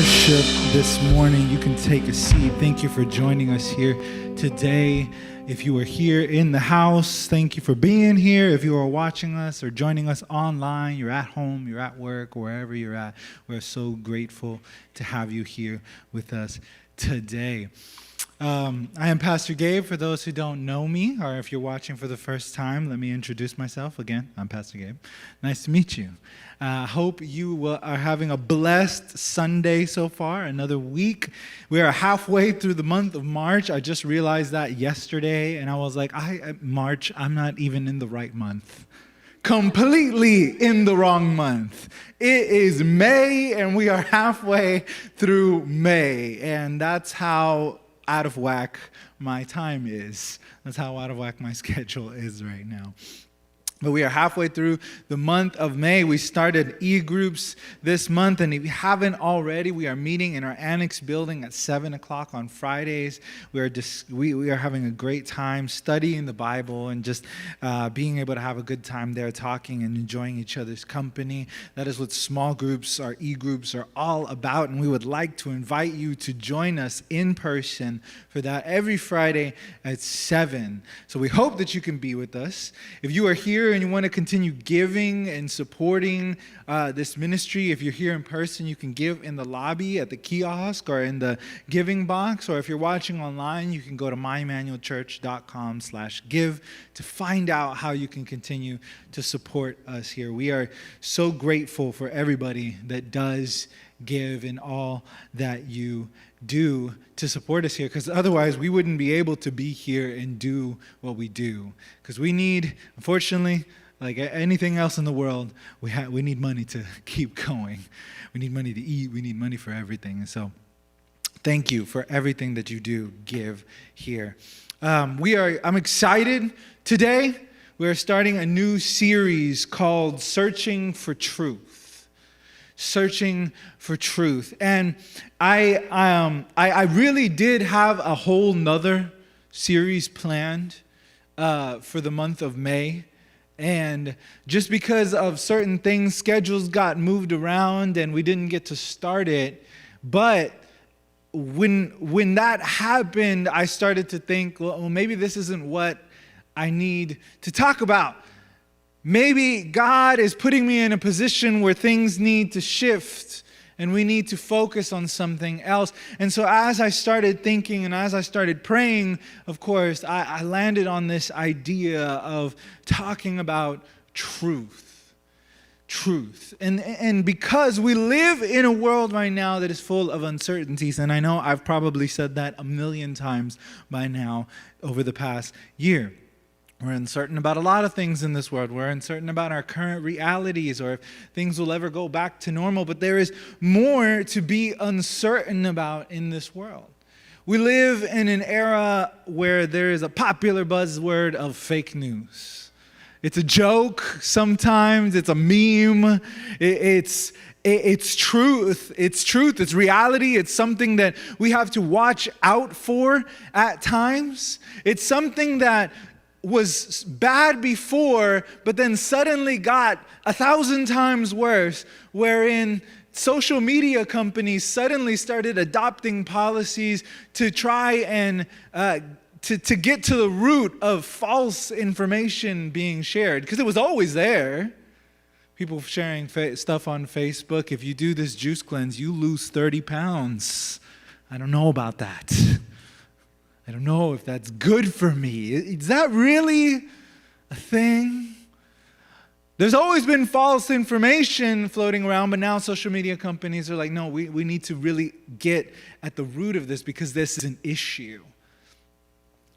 worship this morning. You can take a seat. Thank you for joining us here today. If you are here in the house, thank you for being here. If you are watching us or joining us online, you're at home, you're at work, wherever you're at, we're so grateful to have you here with us today. I am Pastor Gabe. For those who don't know me, or if you're watching for the first time, let me introduce myself again. I'm Pastor Gabe. Nice to meet you. Hope you are having a blessed Sunday so far, another week. We are halfway through the month of March. I just realized that yesterday, and I was like, March, I'm not even in the right month. Completely in the wrong month. It is May, and we are halfway through May, and that's how out of whack my time is. That's how out of whack my schedule is right now. But we are halfway through the month of May. We started e-groups this month, and if you haven't already, we are meeting in our annex building at 7 o'clock on Fridays. We are having a great time studying the Bible and just being able to have a good time there, talking and enjoying each other's company. That is what small groups, our e-groups, are all about, and we would like to invite you to join us in person for that every Friday at 7. So we hope that you can be with us. If you are here and you want to continue giving and supporting this ministry, if you're here in person, you can give in the lobby at the kiosk or in the giving box. Or if you're watching online, you can go to myemanuelchurch.com/give to find out how you can continue to support us here. We are so grateful for everybody that does give and all that you do to support us here, because otherwise we wouldn't be able to be here and do what we do, because we need, unfortunately, like anything else in the world, we need money to keep going. We need money to eat. We need money for everything. And so thank you for everything that you do give here. I'm excited today. We are starting a new series called Searching for Truth. Searching for truth. And I really did have a whole nother series planned for the month of May. And just because of certain things, schedules got moved around and we didn't get to start it. But when that happened, I started to think, well, maybe this isn't what I need to talk about. Maybe God is putting me in a position where things need to shift and we need to focus on something else. And so as I started thinking and as I started praying, of course, I landed on this idea of talking about truth. Truth. And because we live in a world right now that is full of uncertainties, and I know I've probably said that a million times by now over the past year. We're uncertain about a lot of things in this world. We're uncertain about our current realities or if things will ever go back to normal. But there is more to be uncertain about in this world. We live in an era where there is a popular buzzword of fake news. It's a joke sometimes. It's a meme. It's truth. It's truth. It's reality. It's something that we have to watch out for at times. It's something that was bad before, but then suddenly got 1,000 times worse, wherein social media companies suddenly started adopting policies to try and to get to the root of false information being shared, because it was always there. People sharing stuff on Facebook. If you do this juice cleanse, you lose 30 pounds. I don't know about that. I don't know if that's good for me. Is that really a thing? There's always been false information floating around, but now social media companies are like, no, we need to really get at the root of this because this is an issue.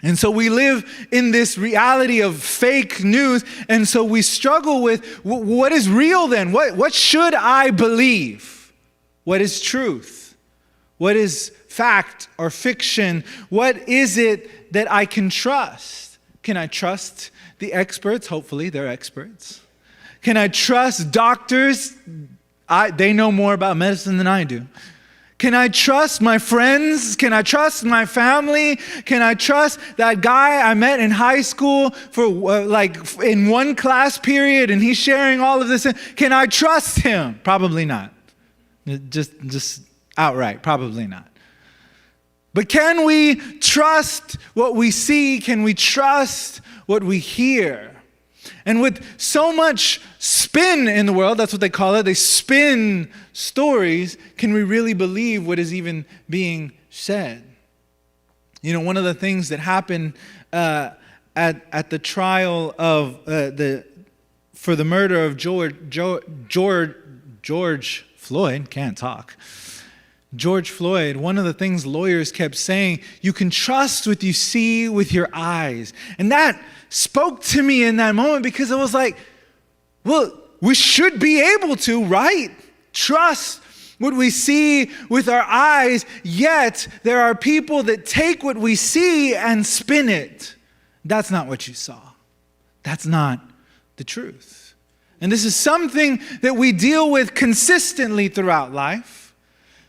And so we live in this reality of fake news, and so we struggle with what is real then? What should I believe? What is truth? What is fact or fiction? What is it that I can trust? Can I trust the experts? Hopefully they're experts. Can I trust doctors? They know more about medicine than I do. Can I trust my friends? Can I trust my family? Can I trust that guy I met in high school for in one class period and he's sharing all of this? Can I trust him? Probably not. Just outright? Probably not. But can we trust what we see? Can we trust what we hear? And with so much spin in the world, that's what they call it, they spin stories, can we really believe what is even being said? You know, one of the things that happened at the trial of for the murder of George Floyd, can't talk. George Floyd, one of the things lawyers kept saying, you can trust what you see with your eyes. And that spoke to me in that moment because it was like, well, we should be able to, right? Trust what we see with our eyes, yet there are people that take what we see and spin it. That's not what you saw. That's not the truth. And this is something that we deal with consistently throughout life.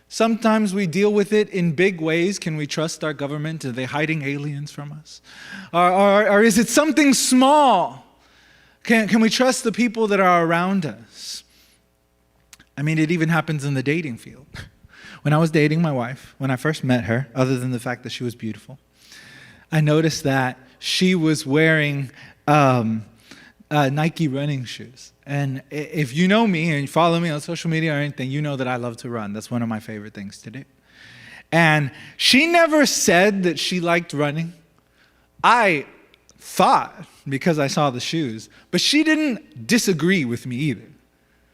Sometimes we deal with it in big ways. Can we trust our government? Are they hiding aliens from us? Or is it something small? Can we trust the people that are around us? I mean, it even happens in the dating field. When I was dating my wife, when I first met her, other than the fact that she was beautiful, I noticed that she was wearing Nike running shoes. And if you know me and you follow me on social media or anything, you know that I love to run. That's one of my favorite things to do. And she never said that she liked running. I thought, because I saw the shoes, but she didn't disagree with me either.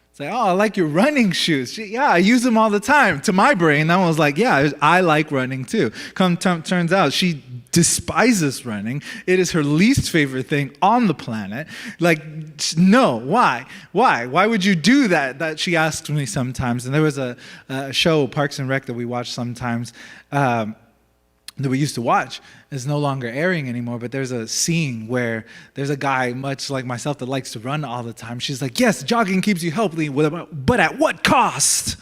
It's like, oh, I like your running shoes. Yeah, I use them all the time. To my brain, that was like, yeah, I like running too. Turns out she despises running. It is her least favorite thing on the planet. Like, no, why? Why would you do that? That she asks me sometimes. And there was a show, Parks and Rec, that we watch sometimes, that we used to watch. Is no longer airing anymore, but there's a scene where there's a guy, much like myself, that likes to run all the time. She's like, yes, jogging keeps you healthy, but at what cost?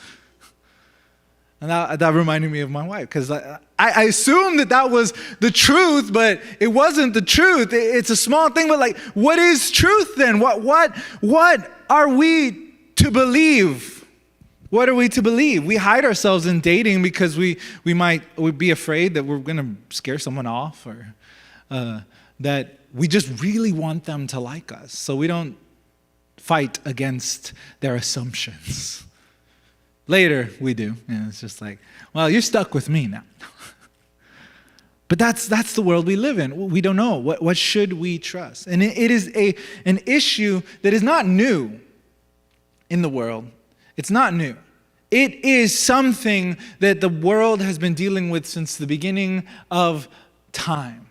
And that reminded me of my wife, because I assumed that was the truth, but it wasn't the truth. It's a small thing, but like, what is truth then? What are we to believe? What are we to believe? We hide ourselves in dating because we'd be afraid that we're going to scare someone off, or that we just really want them to like us. So we don't fight against their assumptions. Later, we do. It's just like, well, you're stuck with me now. But that's the world we live in. We don't know. What should we trust? And it is an issue that is not new in the world. It's not new. It is something that the world has been dealing with since the beginning of time.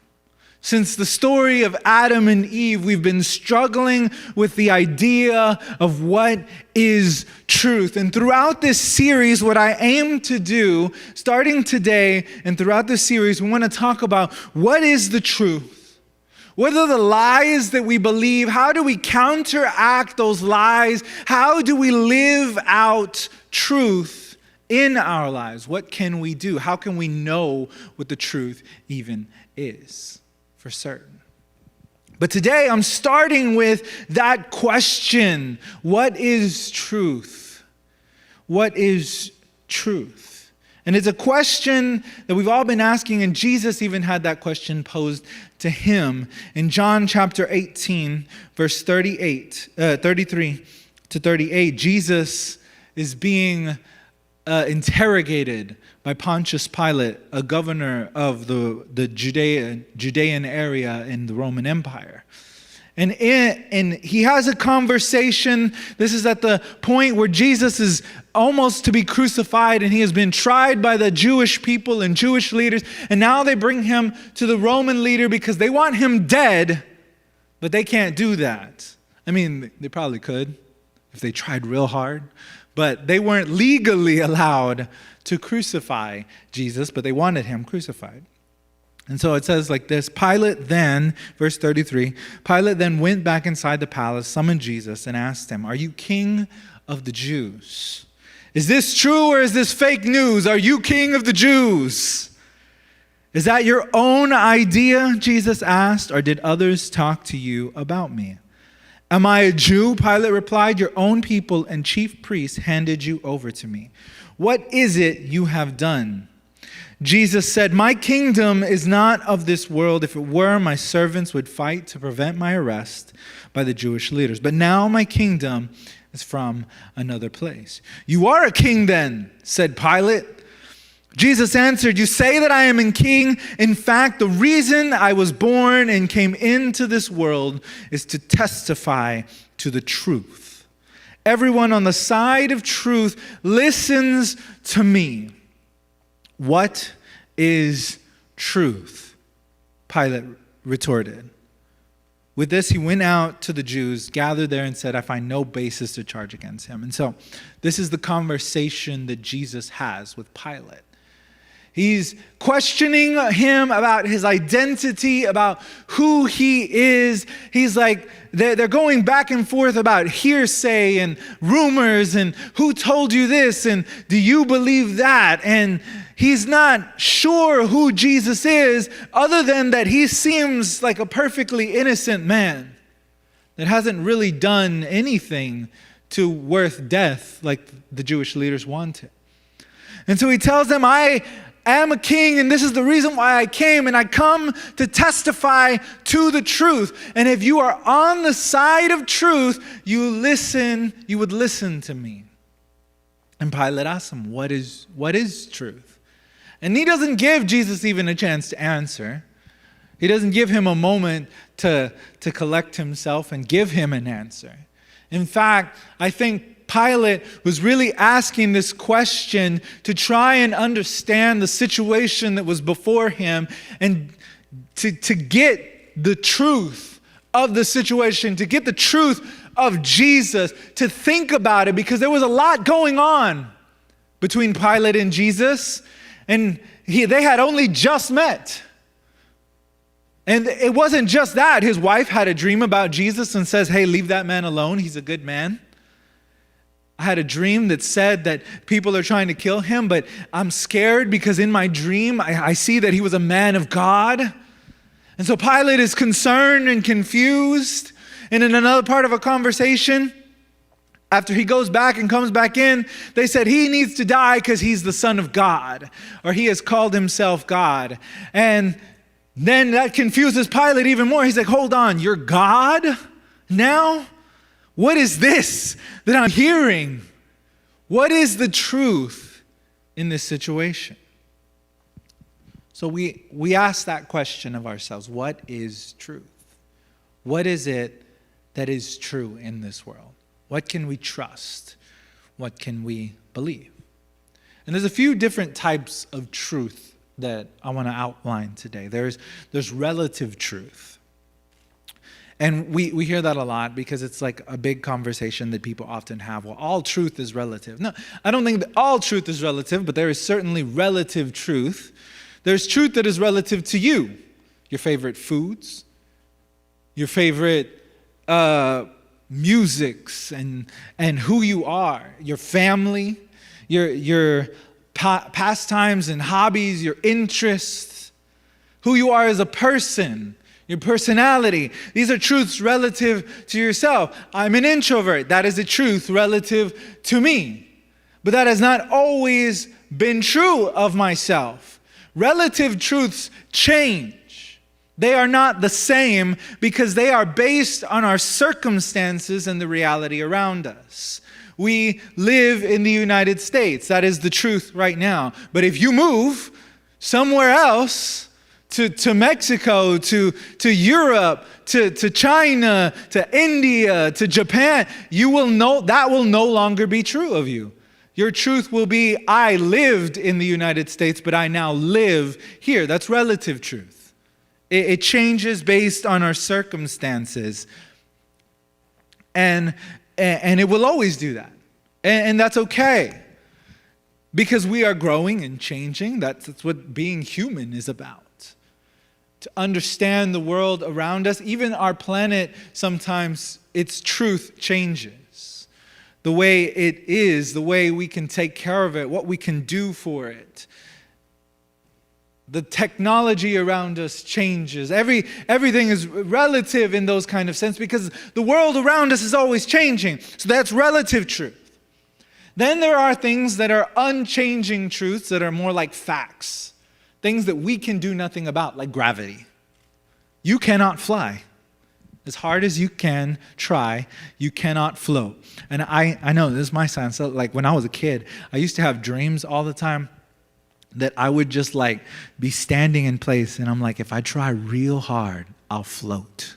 Since the story of Adam and Eve, we've been struggling with the idea of what is truth. And throughout this series, what I aim to do, starting today and throughout this series, we want to talk about what is the truth. What are the lies that we believe? How do we counteract those lies? How do we live out truth in our lives? What can we do? How can we know what the truth even is for certain? But today I'm starting with that question. What is truth? What is truth? And it's a question that we've all been asking, and Jesus even had that question posed to him. In John chapter 18, verse 33 to 38, Jesus is being interrogated by Pontius Pilate, a governor of the Judean area in the Roman Empire. And he has a conversation. This is at the point where Jesus is almost to be crucified, and he has been tried by the Jewish people and Jewish leaders. And now they bring him to the Roman leader because they want him dead, but they can't do that. I mean, they probably could if they tried real hard, but they weren't legally allowed to crucify Jesus, but they wanted him crucified. And so it says like this, Pilate then, verse 33, Pilate then went back inside the palace, summoned Jesus, and asked him, "Are you king of the Jews? Is this true or is this fake news? Are you king of the Jews?" "Is that your own idea?" Jesus asked, "or did others talk to you about me?" Am I a Jew? Pilate replied. Your own people and chief priests handed you over to me. What is it you have done? Jesus said, my kingdom is not of this world. If it were, my servants would fight to prevent my arrest by the Jewish leaders. But now my kingdom is from another place. You are a king then, said Pilate. Jesus answered, you say that I am a king. In fact, the reason I was born and came into this world is to testify to the truth. Everyone on the side of truth listens to me. What is truth? Pilate retorted. With this, he went out to the Jews, gathered there, and said, I find no basis to charge against him. And so this is the conversation that Jesus has with Pilate. He's questioning him about his identity, about who he is. He's like, they're going back and forth about hearsay and rumors and who told you this and do you believe that? And he's not sure who Jesus is other than that he seems like a perfectly innocent man that hasn't really done anything to worth death like the Jewish leaders wanted. And so he tells them, I am a king, and this is the reason why I came, and I come to testify to the truth. And if you are on the side of truth, you would listen to me. And Pilate asks him, what is truth? And he doesn't give Jesus even a chance to answer. He doesn't give him a moment to collect himself and give him an answer. In fact, I think Pilate was really asking this question to try and understand the situation that was before him and to get the truth of the situation, to get the truth of Jesus, to think about it, because there was a lot going on between Pilate and Jesus, and they had only just met. And it wasn't just that. His wife had a dream about Jesus and says, hey, leave that man alone. He's a good man. I had a dream that said that people are trying to kill him, but I'm scared because in my dream, I see that he was a man of God. And so Pilate is concerned and confused. And in another part of a conversation, after he goes back and comes back in, they said he needs to die because he's the Son of God, or he has called himself God. And then that confuses Pilate even more. He's like, hold on, you're God now? What is this that I'm hearing? What is the truth in this situation? So we ask that question of ourselves. What is truth? What is it that is true in this world? What can we trust? What can we believe? And there's a few different types of truth that I want to outline today. There's relative truth. And we hear that a lot because it's like a big conversation that people often have. Well, all truth is relative. No, I don't think that all truth is relative, but there is certainly relative truth. There's truth that is relative to you. Your favorite foods, your favorite musics, and who you are, your family, your pastimes and hobbies, your interests, who you are as a person, your personality. These are truths relative to yourself. I'm an introvert. That is a truth relative to me. But that has not always been true of myself. Relative truths change. They are not the same because they are based on our circumstances and the reality around us. We live in the United States. That is the truth right now. But if you move somewhere else, to Mexico, to Europe, to China, to India, to Japan, you will know that will no longer be true of you. Your truth will be, I lived in the United States, but I now live here. That's relative truth. It changes based on our circumstances. And it will always do that. And that's okay. Because we are growing and changing. That's what being human is about. To understand the world around us, even our planet, sometimes its truth changes. The way it is, the way we can take care of it, what we can do for it. The technology around us changes. Everything is relative in those kind of sense because the world around us is always changing. So that's relative truth. Then there are things that are unchanging truths that are more like facts. Things that we can do nothing about, like gravity. You cannot fly. As hard as you can try, you cannot float. And I know this might sound so, like when I was a kid, I used to have dreams all the time that I would just like be standing in place and I'm like, if I try real hard, I'll float.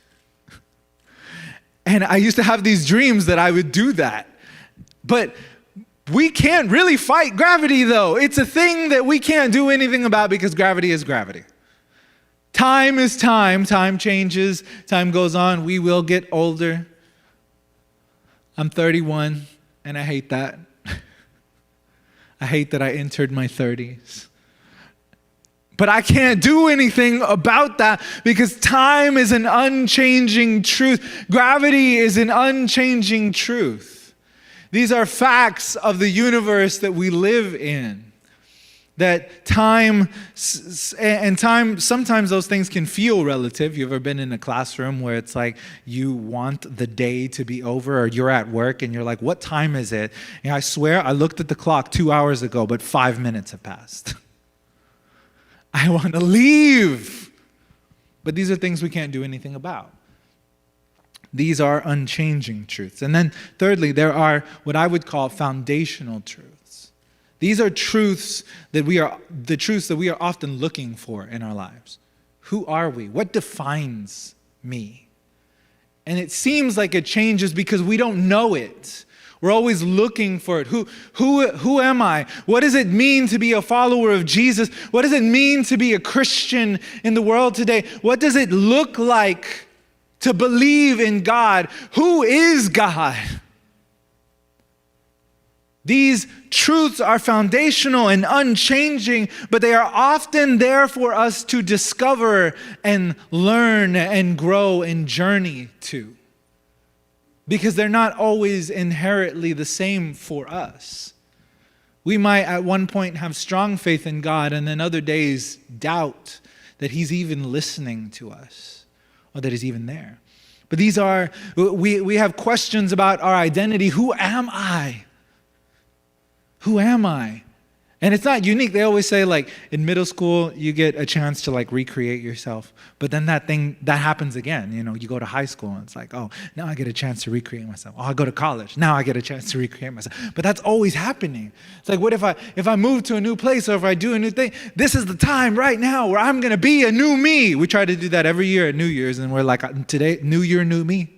And I used to have these dreams that I would do that. But we can't really fight gravity though. It's a thing that we can't do anything about because gravity is gravity. Time is time. Time changes. Time goes on. We will get older. I'm 31 and I hate that. I hate that I entered my 30s. But I can't do anything about that because time is an unchanging truth. Gravity is an unchanging truth. These are facts of the universe that we live in. That time, sometimes those things can feel relative. You ever been in a classroom where it's like you want the day to be over, or you're at work and you're like, what time is it? And I swear I looked at the clock 2 hours ago, but 5 minutes have passed. I want to leave. But these are things we can't do anything about. These are unchanging truths. And then thirdly, there are what I would call foundational truths. These are truths that we are often looking for in our lives. Who are we? What defines me? And it seems like it changes because we don't know it. We're always looking for it. Who am I? What does it mean to be a follower of Jesus? What does it mean to be a Christian in the world today? What does it look like to believe in God? Who is God? These truths are foundational and unchanging, but they are often there for us to discover and learn and grow and journey to. Because they're not always inherently the same for us. We might at one point have strong faith in God and then other days doubt that He's even listening to us or that He's even there. But we have questions about our identity. Who am I? Who am I? And it's not unique. They always say, like, in middle school, you get a chance to, like, recreate yourself. But then that happens again. You know, you go to high school, and it's like, oh, now I get a chance to recreate myself. Oh, I go to college. Now I get a chance to recreate myself. But that's always happening. It's like, what if I move to a new place or if I do a new thing? This is the time right now where I'm going to be a new me. We try to do that every year at New Year's, and we're like, today, New Year, new me.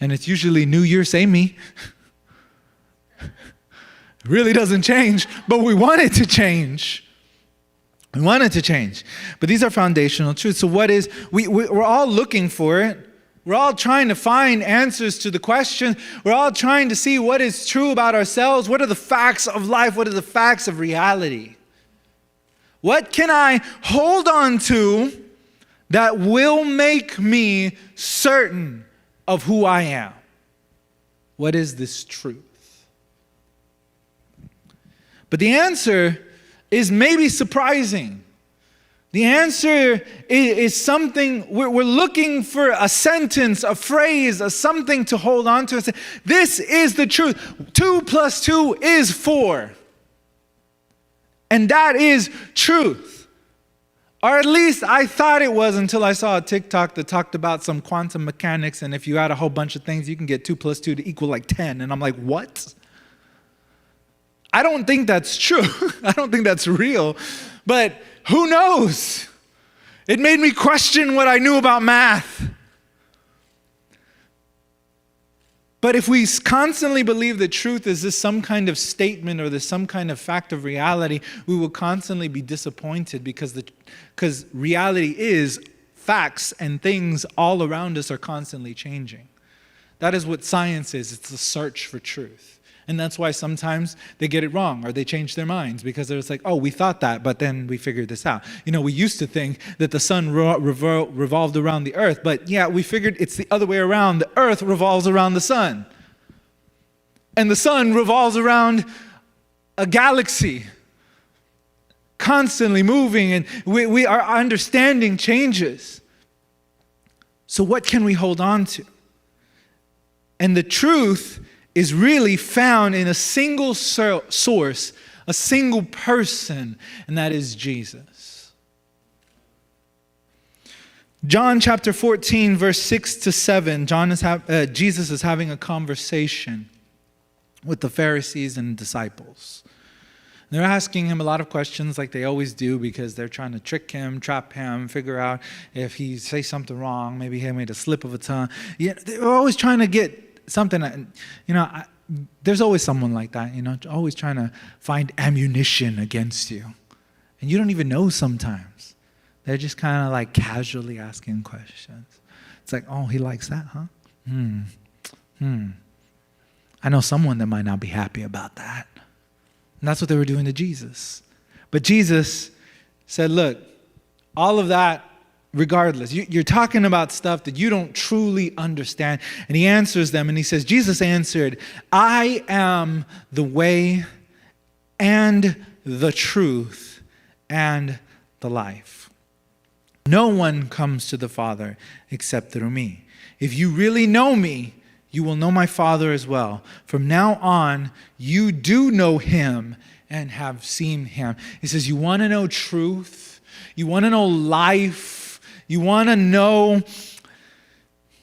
And it's usually New Year, same me. Really doesn't change, but we want it to change. We want it to change. But these are foundational truths. So we're all looking for it. We're all trying to find answers to the question. We're all trying to see what is true about ourselves. What are the facts of life? What are the facts of reality? What can I hold on to that will make me certain of who I am? What is this truth? But the answer is maybe surprising. The answer is something, we're looking for a sentence, a phrase, something to hold on to and say, this is the truth. 2 + 2 is 4. And that is truth. Or at least I thought it was until I saw a TikTok that talked about some quantum mechanics, and if you add a whole bunch of things, you can get 2 + 2 to equal like 10. And I'm like, what? I don't think that's true. I don't think that's real. But who knows? It made me question what I knew about math. But if we constantly believe that truth is this some kind of statement or this some kind of fact of reality, we will constantly be disappointed because reality is facts and things all around us are constantly changing. That is what science is. It's a search for truth. And that's why sometimes they get it wrong or they change their minds because it's like, oh, we thought that, but then we figured this out. You know, we used to think that the sun revolved around the earth, but yeah, we figured it's the other way around. The earth revolves around the sun. And the sun revolves around a galaxy constantly moving, and our understanding changes. So what can we hold on to? And the truth is really found in a single source, a single person, and that is Jesus. John chapter 14, verse 6 to 7, Jesus is having a conversation with the Pharisees and disciples. They're asking him a lot of questions like they always do because they're trying to trick him, trap him, figure out if he says something wrong, maybe he made a slip of a tongue. Yeah, they're always trying to get something, there's always someone like that, always trying to find ammunition against you. And you don't even know sometimes. They're just kind of like casually asking questions. It's like, oh, he likes that, huh? I know someone that might not be happy about that. And that's what they were doing to Jesus. But Jesus said, look, all of that, regardless, you're talking about stuff that you don't truly understand. And he answers them and he says, Jesus answered, I am the way and the truth and the life. No one comes to the Father except through me. If you really know me, you will know my Father as well. From now on, you do know him and have seen him. He says, you want to know truth? You want to know life? You want to know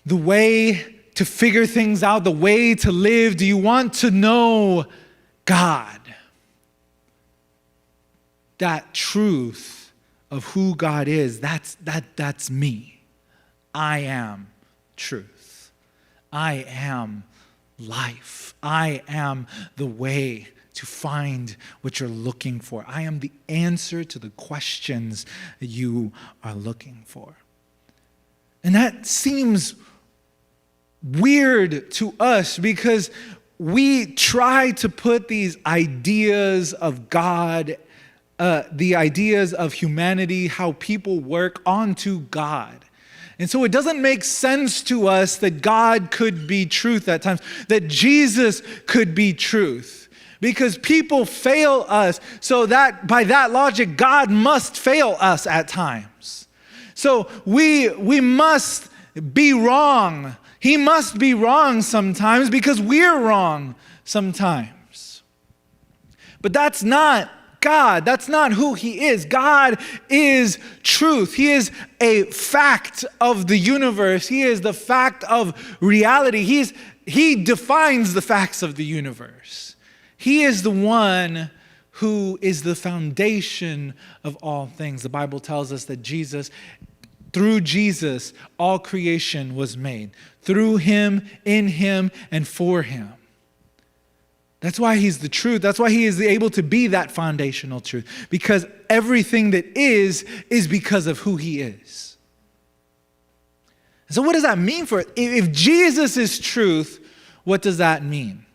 the way to figure things out, the way to live? Do you want to know God? That truth of who God is, that's me. I am truth. I am life. I am the way to find what you're looking for. I am the answer to the questions that you are looking for. And that seems weird to us because we try to put these ideas of God, the ideas of humanity, how people work, onto God. And so it doesn't make sense to us that God could be truth at times, that Jesus could be truth, because people fail us, so that by that logic, God must fail us at times. So we must be wrong. He must be wrong sometimes because we're wrong sometimes. But that's not God. That's not who he is. God is truth. He is a fact of the universe. He is the fact of reality. He defines the facts of the universe. He is the one who is the foundation of all things. The Bible tells us that through Jesus, all creation was made. Through him, in him, and for him. That's why he's the truth. That's why he is able to be that foundational truth. Because everything that is because of who he is. So what does that mean for us? If Jesus is truth, what does that mean?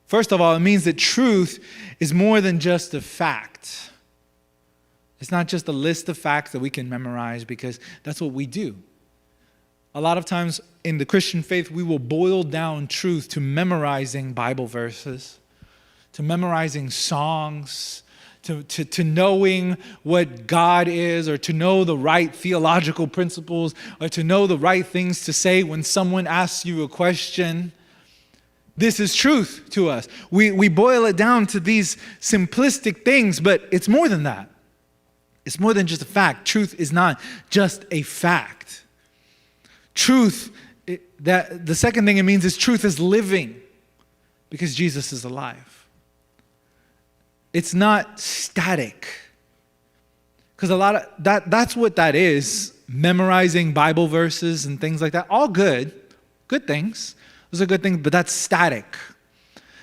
First of all, it means that truth is more than just a fact. It's not just a list of facts that we can memorize because that's what we do. A lot of times in the Christian faith, we will boil down truth to memorizing Bible verses, to memorizing songs, to knowing what God is, or to know the right theological principles, or to know the right things to say when someone asks you a question. This is truth to us. We boil it down to these simplistic things, but it's more than that. It's more than just a fact. Truth is not just a fact. Truth, the second thing it means is truth is living because Jesus is alive. It's not static. Because a lot of that's what that is, memorizing Bible verses and things like that. All good things. Those are good things, but that's static.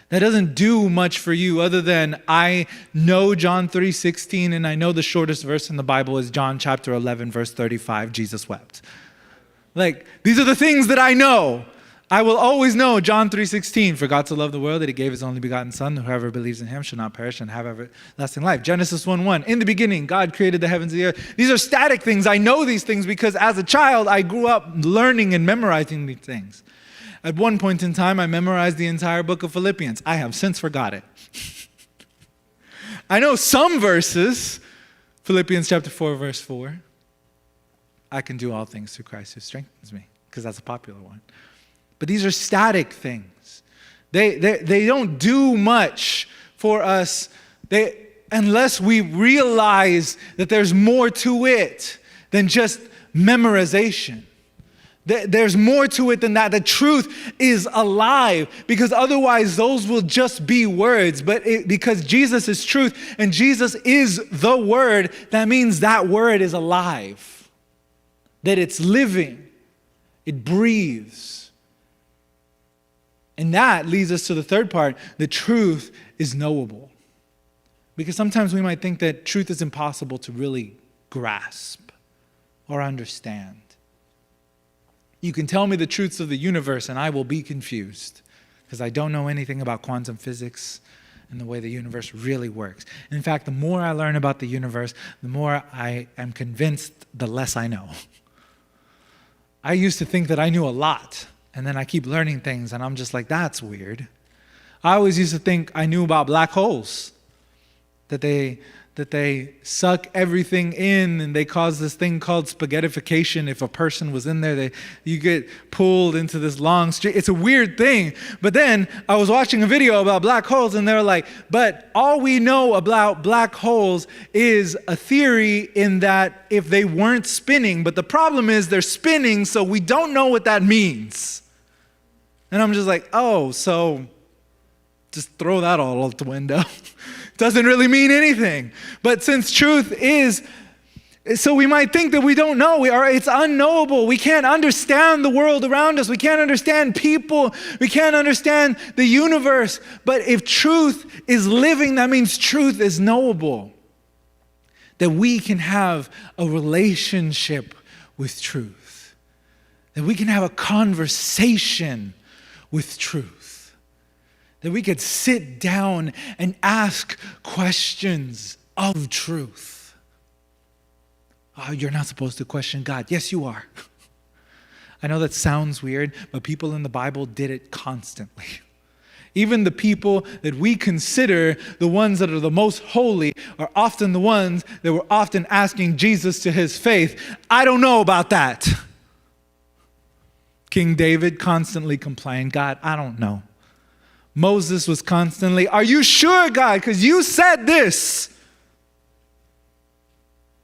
That doesn't do much for you other than I know John 3:16 and I know the shortest verse in the Bible is John chapter 11, verse 35, Jesus wept. Like, these are the things that I know. I will always know John 3:16, for God so loved the world that he gave his only begotten son, whoever believes in him shall not perish and have everlasting life. Genesis 1:1, in the beginning, God created the heavens and the earth. These are static things. I know these things because as a child, I grew up learning and memorizing these things. At one point in time, I memorized the entire book of Philippians. I have since forgot it. I know some verses. Philippians chapter 4, verse 4. I can do all things through Christ who strengthens me, because that's a popular one. But these are static things. They don't do much for us unless we realize that there's more to it than just memorization. There's more to it than that. The truth is alive, because otherwise those will just be words. But because Jesus is truth and Jesus is the word, that means that word is alive. That it's living. It breathes. And that leads us to the third part. The truth is knowable. Because sometimes we might think that truth is impossible to really grasp or understand. You can tell me the truths of the universe and I will be confused, because I don't know anything about quantum physics and the way the universe really works. In fact, the more I learn about the universe, the more I am convinced the less I know. I used to think that I knew a lot, and then I keep learning things and I'm just like, that's weird. I always used to think I knew about black holes, that they suck everything in and they cause this thing called spaghettification. If a person was in there, you get pulled into this long street. It's a weird thing. But then I was watching a video about black holes and they were like, but all we know about black holes is a theory in that if they weren't spinning, but the problem is they're spinning, so we don't know what that means. And I'm just like, oh, so just throw that all out the window. Doesn't really mean anything. But since truth is, so we might think that we don't know. It's unknowable. We can't understand the world around us. We can't understand people. We can't understand the universe. But if truth is living, that means truth is knowable. That we can have a relationship with truth. That we can have a conversation with truth. That we could sit down and ask questions of truth. Oh, you're not supposed to question God. Yes, you are. I know that sounds weird, but people in the Bible did it constantly. Even the people that we consider the ones that are the most holy are often the ones that were often asking Jesus to his faith. I don't know about that. King David constantly complained, God, I don't know. Moses was constantly, are you sure, God? Because you said this.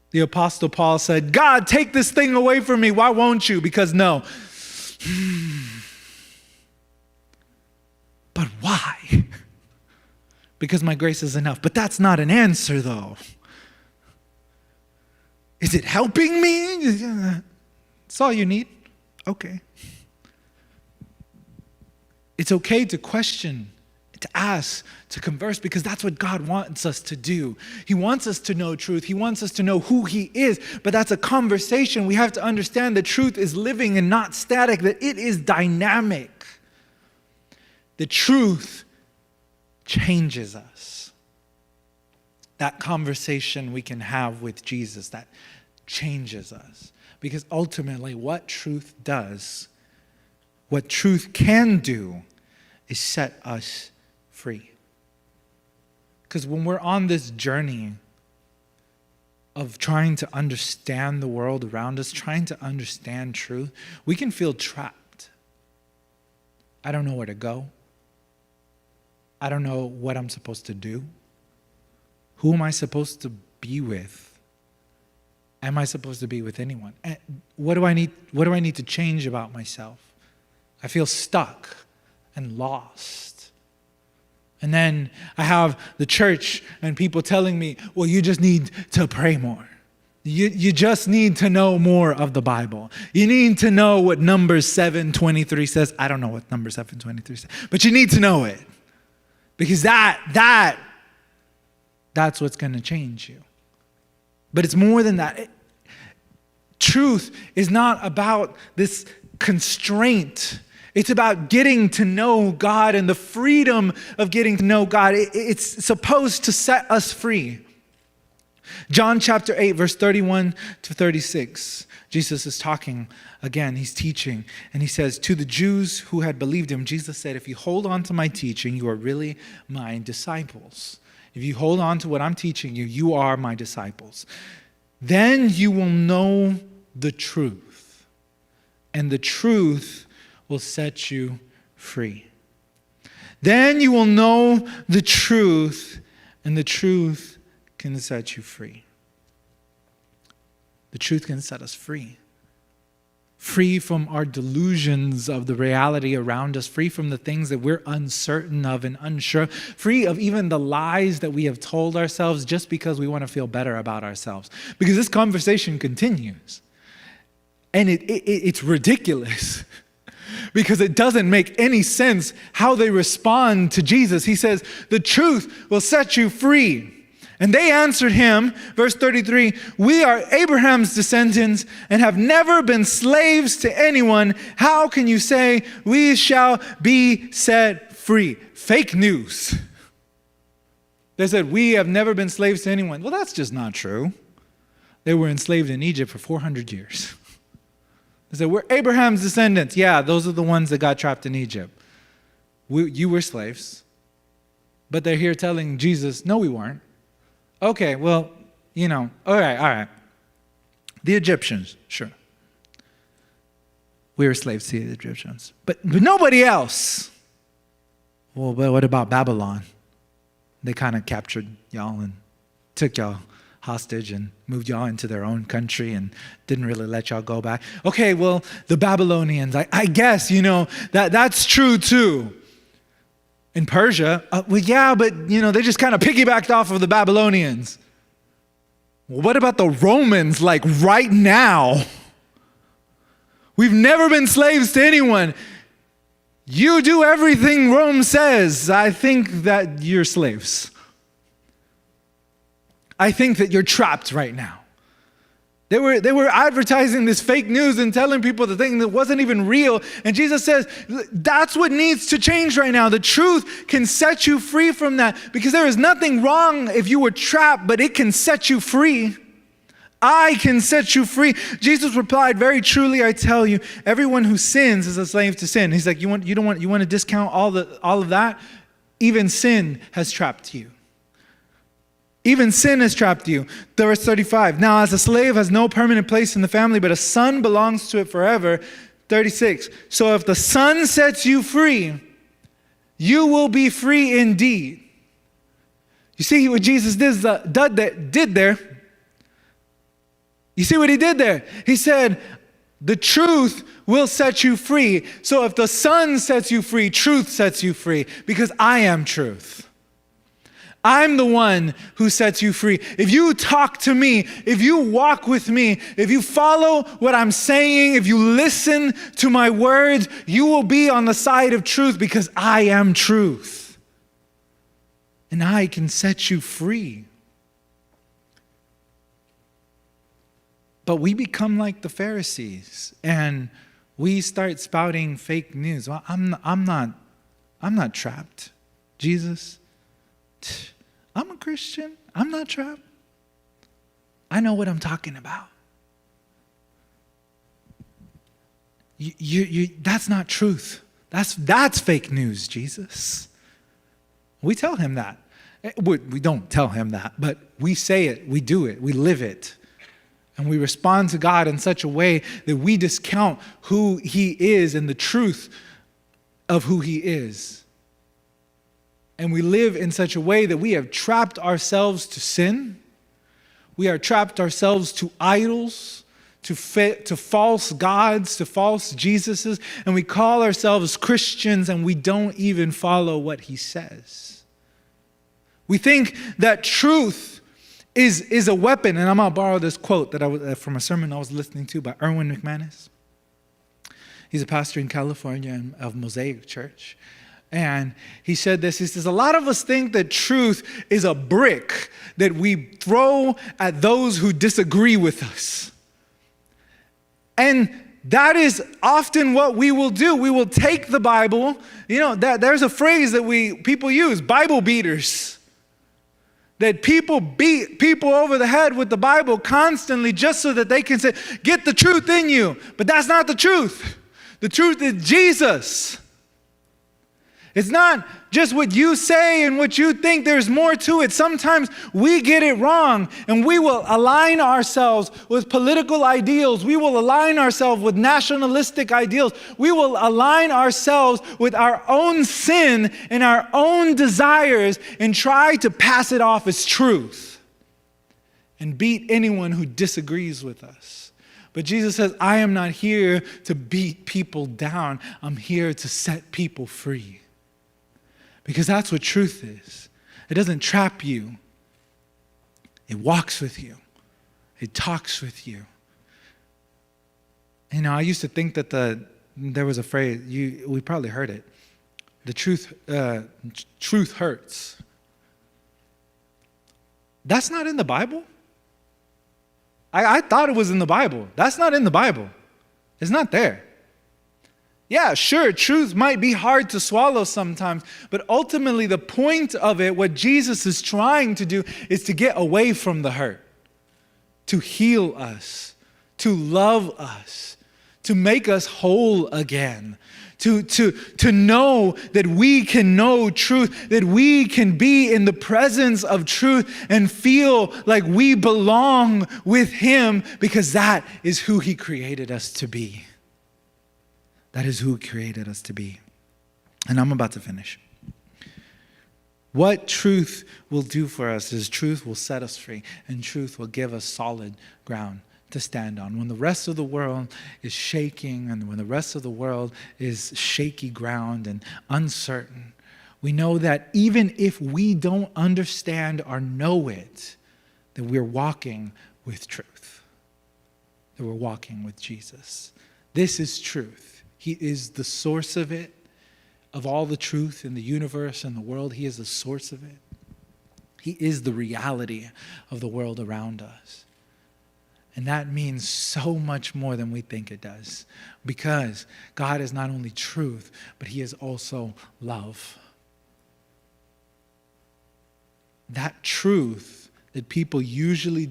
The Apostle Paul said, God, take this thing away from me. Why won't you? Because no. But why? Because my grace is enough. But that's not an answer, though. Is it helping me? That's all you need. Okay. It's okay to question, to ask, to converse, because that's what God wants us to do. He wants us to know truth. He wants us to know who he is, but that's a conversation. We have to understand that truth is living and not static, that it is dynamic. The truth changes us. That conversation we can have with Jesus, that changes us. Because ultimately what truth does, what truth can do, is set us free. Because when we're on this journey of trying to understand the world around us, trying to understand truth, we can feel trapped. I don't know where to go. I don't know what I'm supposed to do. Who am I supposed to be with? Am I supposed to be with anyone? What do I need to change about myself? I feel stuck and lost. And then I have the church and people telling me, well, you just need to pray more. You just need to know more of the Bible. You need to know what Numbers 7:23 says. I don't know what Numbers 7:23 says, but you need to know it. Because that's what's going to change you. But it's more than that. Truth is not about this constraint. It's about getting to know God and the freedom of getting to know God. It's supposed to set us free. John chapter 8, verse 31 to 36. Jesus is talking again. He's teaching. And he says, to the Jews who had believed him, Jesus said, if you hold on to my teaching, you are really my disciples. if you hold on to what I'm teaching you, you are my disciples. Then you will know the truth, and the truth will set you free. Then you will know the truth, and the truth can set you free. The truth can set us free. Free from our delusions of the reality around us, free from the things that we're uncertain of and unsure, free of even the lies that we have told ourselves just because we want to feel better about ourselves. Because this conversation continues. And it's ridiculous because it doesn't make any sense how they respond to Jesus. He says, the truth will set you free. And they answered him, verse 33, we are Abraham's descendants and have never been slaves to anyone. How can you say we shall be set free? Fake news. They said, we have never been slaves to anyone. Well, that's just not true. They were enslaved in Egypt for 400 years. They said, we're Abraham's descendants. Yeah, those are the ones that got trapped in Egypt. You were slaves. But they're here telling Jesus, no, we weren't. Okay, well, all right. The Egyptians, sure. We were slaves to the Egyptians. But nobody else. Well, but what about Babylon? They kind of captured y'all and took y'all hostage and moved y'all into their own country and didn't really let y'all go back. Okay, well, the Babylonians, I guess, that's true too. In Persia, well, yeah, but, they just kind of piggybacked off of the Babylonians. Well, what about the Romans, like right now? We've never been slaves to anyone. You do everything Rome says. I think that you're slaves. I think that you're trapped right now. They were advertising this fake news and telling people the thing that wasn't even real. And Jesus says, that's what needs to change right now. The truth can set you free from that because there is nothing wrong if you were trapped, but it can set you free. I can set you free. Jesus replied, very truly, I tell you, everyone who sins is a slave to sin. He's like, you want to discount all of that? Even sin has trapped you. Even sin has trapped you. Verse 35. Now, as a slave has no permanent place in the family, but a son belongs to it forever. 36. So if the son sets you free, you will be free indeed. You see what Jesus did there? You see what he did there? He said, the truth will set you free. So if the son sets you free, truth sets you free because I am truth. I'm the one who sets you free. If you talk to me, if you walk with me, if you follow what I'm saying, if you listen to my words, you will be on the side of truth because I am truth. And I can set you free. But we become like the Pharisees and we start spouting fake news. Well, I'm not trapped. Jesus, I'm a Christian. I'm not trapped. I know what I'm talking about. That's not truth. That's fake news, Jesus. We tell him that. We don't tell him that, but we say it, we do it, we live it. And we respond to God in such a way that we discount who he is and the truth of who he is. And we live in such a way that we have trapped ourselves to sin. We are trapped ourselves to idols, to false gods, to false Jesuses. And we call ourselves Christians and we don't even follow what he says. We think that truth is a weapon. And I'm going to borrow this quote that from a sermon I was listening to by Erwin McManus. He's a pastor in California of Mosaic Church. And he said this, he says, a lot of us think that truth is a brick that we throw at those who disagree with us. And that is often what we will do. We will take the Bible, there's a phrase that people use, Bible beaters. That people beat people over the head with the Bible constantly just so that they can say, get the truth in you. But that's not the truth. The truth is Jesus. It's not just what you say and what you think. There's more to it. Sometimes we get it wrong, and we will align ourselves with political ideals. We will align ourselves with nationalistic ideals. We will align ourselves with our own sin and our own desires and try to pass it off as truth and beat anyone who disagrees with us. But Jesus says, I am not here to beat people down. I'm here to set people free. Because that's what truth is. It doesn't trap you. It walks with you. It talks with you. You know, I used to think that there was a phrase, we probably heard it. The truth hurts. That's not in the Bible. I thought it was in the Bible. That's not in the Bible. It's not there. Yeah, sure, truth might be hard to swallow sometimes, but ultimately the point of it, what Jesus is trying to do, is to get away from the hurt, to heal us, to love us, to make us whole again, to know that we can know truth, that we can be in the presence of truth and feel like we belong with Him, because that is who He created us to be. That is who He created us to be. And I'm about to finish. What truth will do for us is truth will set us free, and truth will give us solid ground to stand on. When the rest of the world is shaking, and when the rest of the world is shaky ground and uncertain, we know that even if we don't understand or know it, that we're walking with truth, that we're walking with Jesus. This is truth. He is the source of it, of all the truth in the universe and the world. He is the source of it. He is the reality of the world around us. And that means so much more than we think it does, because God is not only truth, but He is also love. That truth that people usually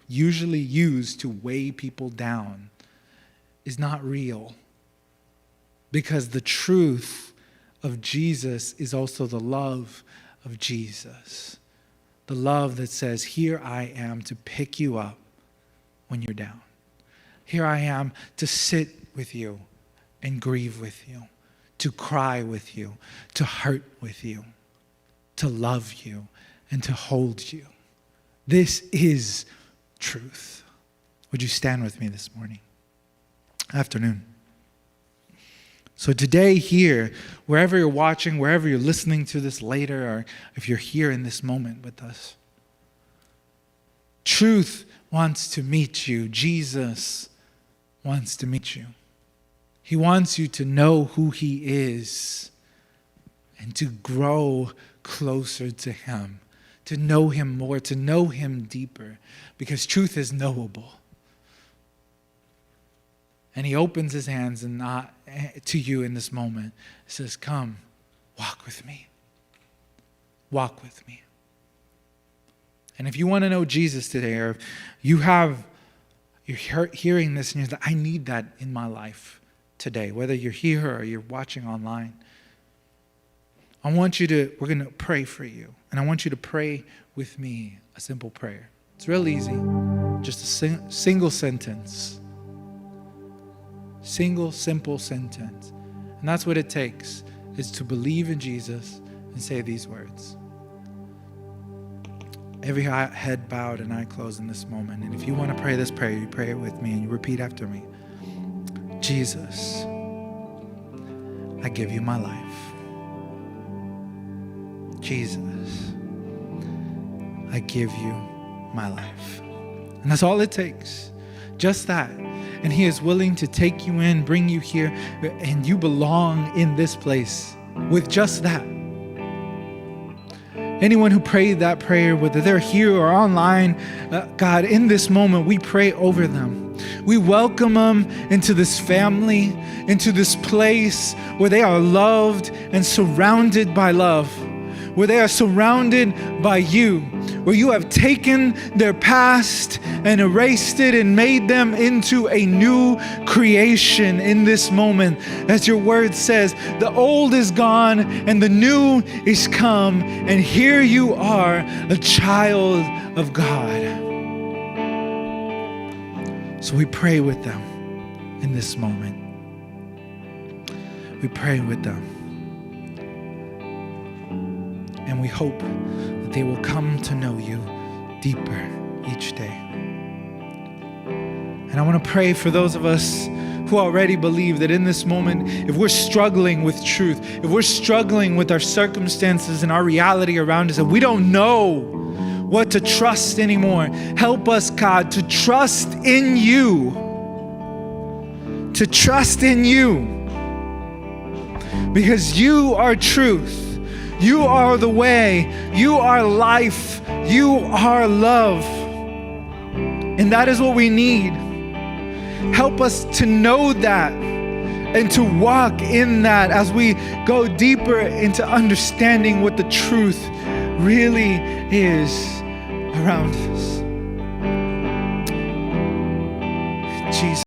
use to weigh people down is not real, because the truth of Jesus is also the love of Jesus. The love that says, here I am to pick you up when you're down. Here I am to sit with you and grieve with you, to cry with you, to hurt with you, to love you, and to hold you. This is truth. Would you stand with me this afternoon? So today here, wherever you're watching, wherever you're listening to this later, or if you're here in this moment with us, truth wants to meet you. Jesus wants to meet you. He wants you to know who He is and to grow closer to Him, to know Him more, to know Him deeper, because truth is knowable. And He opens His hands to you in this moment. He says, come, walk with me. Walk with me. And if you want to know Jesus today, or if you're hearing this and you're like, I need that in my life today, whether you're here or you're watching online, we're going to pray for you. And I want you to pray with me a simple prayer. It's real easy. Just a single sentence. Single, simple sentence. And that's what it takes, is to believe in Jesus and say these words. Every head bowed and eye closed in this moment. And if you want to pray this prayer, you pray it with me and you repeat after me. Jesus, I give you my life. Jesus, I give you my life. And that's all it takes. Just that. And He is willing to take you in, bring you here, and you belong in this place with just that. Anyone who prayed that prayer, whether they're here or online, God, in this moment, we pray over them. We welcome them into this family, into this place where they are loved and surrounded by love. where they are surrounded by you, where you have taken their past and erased it and made them into a new creation in this moment. As your word says, the old is gone and the new is come, and here you are, a child of God. So we pray with them in this moment. We pray with them. And we hope that they will come to know you deeper each day. And I want to pray for those of us who already believe that in this moment, if we're struggling with truth, if we're struggling with our circumstances and our reality around us, and we don't know what to trust anymore, help us, God, to trust in you. To trust in you. Because you are truth. You are the way. You are life. You are love. And that is what we need. Help us to know that and to walk in that as we go deeper into understanding what the truth really is around us. Jesus.